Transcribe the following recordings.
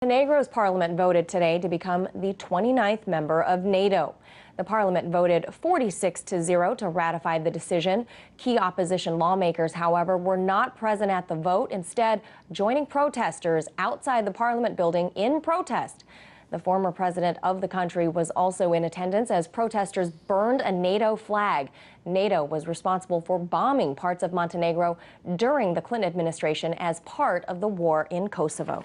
Montenegro's parliament voted today to become the 29th member of NATO. The parliament voted 46-0 to ratify the decision. Key opposition lawmakers, however, were not present at the vote, instead joining protesters outside the parliament building in protest. The former president of the country was also in attendance as protesters burned a NATO flag. NATO was responsible for bombing parts of Montenegro during the Clinton administration as part of the war in Kosovo.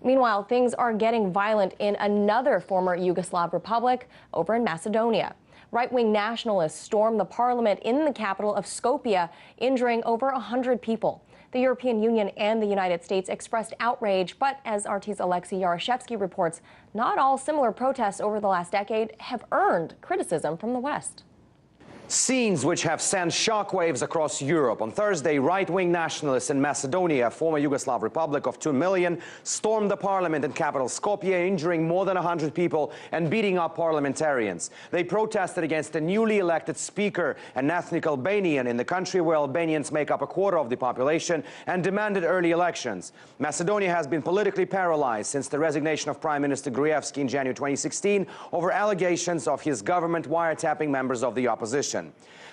Meanwhile, things are getting violent in another former Yugoslav republic over in Macedonia. Right-wing nationalists stormed the parliament in the capital of Skopje, injuring over 100 people. The European Union and the United States expressed outrage, but as RT's Alexey Yaroshevsky reports, not all similar protests over the last decade have earned criticism from the West. Scenes which have sent shockwaves across Europe. On Thursday, right-wing nationalists in Macedonia, a former Yugoslav republic of 2 million, stormed the parliament in capital Skopje, injuring more than 100 people and beating up parliamentarians. They protested against a newly elected speaker, an ethnic Albanian in the country where Albanians make up a quarter of the population, and demanded early elections. Macedonia has been politically paralyzed since the resignation of Prime Minister Gruevski in January 2016 over allegations of his government wiretapping members of the opposition.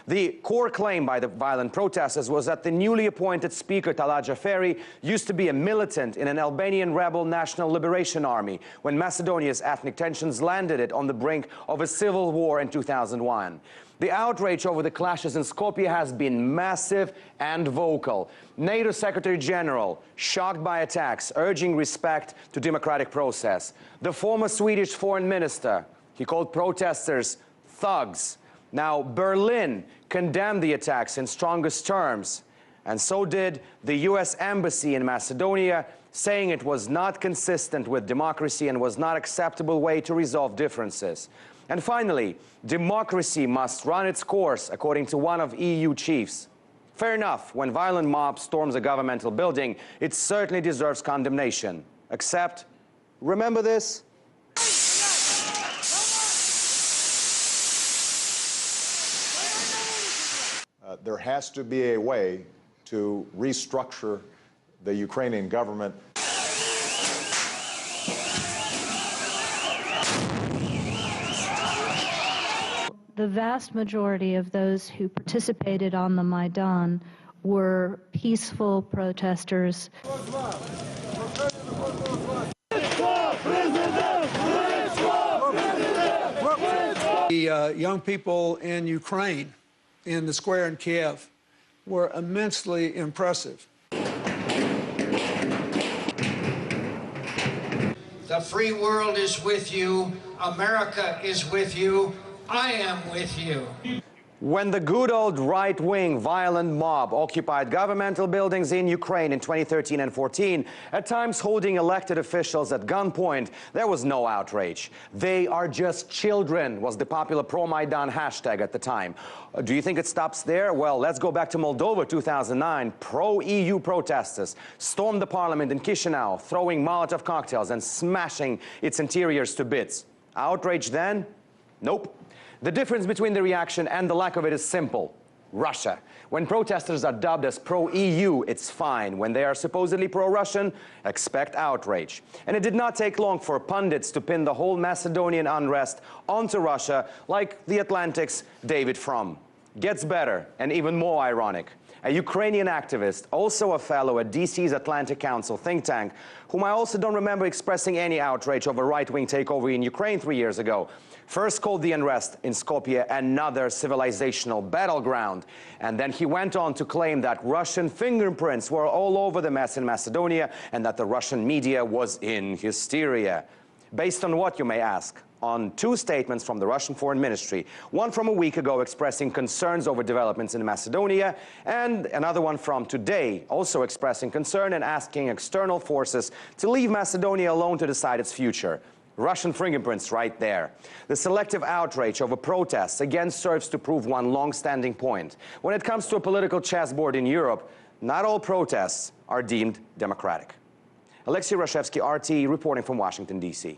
The core claim by the violent protesters was that the newly appointed speaker, Talat Xhaferi, used to be a militant in an Albanian rebel National Liberation Army when Macedonia's ethnic tensions landed it on the brink of a civil war in 2001. The outrage over the clashes in Skopje has been massive and vocal. NATO Secretary General shocked by attacks, urging respect to democratic process. The former Swedish foreign minister, he called protesters thugs. Now, Berlin condemned the attacks in strongest terms, and so did the U.S. Embassy in Macedonia, saying it was not consistent with democracy and was not an acceptable way to resolve differences. And finally, democracy must run its course, according to one of EU chiefs. Fair enough, when violent mob storms a governmental building, it certainly deserves condemnation. Except, remember this? There has to be a way to restructure the Ukrainian government. The vast majority of those who participated on the Maidan were peaceful protesters. The young people in Ukraine, in the square in Kiev, were immensely impressive. The free world is with you. America is with you. I am with you. When the good old right-wing violent mob occupied governmental buildings in Ukraine in 2013 and 14, at times holding elected officials at gunpoint, there was no outrage. They are just children, was the popular pro-Maidan hashtag at the time. Do you think it stops there? Well, let's go back to Moldova 2009. Pro-EU protesters stormed the parliament in Chisinau, throwing Molotov cocktails and smashing its interiors to bits. Outrage then? Nope. The difference between the reaction and the lack of it is simple. Russia. When protesters are dubbed as pro-EU, it's fine. When they are supposedly pro-Russian, expect outrage. And it did not take long for pundits to pin the whole Macedonian unrest onto Russia, like the Atlantic's David Frum. Gets better and even more ironic. A Ukrainian activist, also a fellow at DC's Atlantic Council think tank, whom I also don't remember expressing any outrage over right-wing takeover in Ukraine 3 years ago, first called the unrest in Skopje another civilizational battleground. And then he went on to claim that Russian fingerprints were all over the mess in Macedonia and that the Russian media was in hysteria. Based on what, you may ask? On two statements from the Russian Foreign Ministry, one from a week ago expressing concerns over developments in Macedonia, and another one from today also expressing concern and asking external forces to leave Macedonia alone to decide its future. Russian fingerprints right there. The selective outrage over protests again serves to prove one long-standing point. When it comes to a political chessboard in Europe, not all protests are deemed democratic. Alexey Yaroshevsky, RT, reporting from Washington, D.C.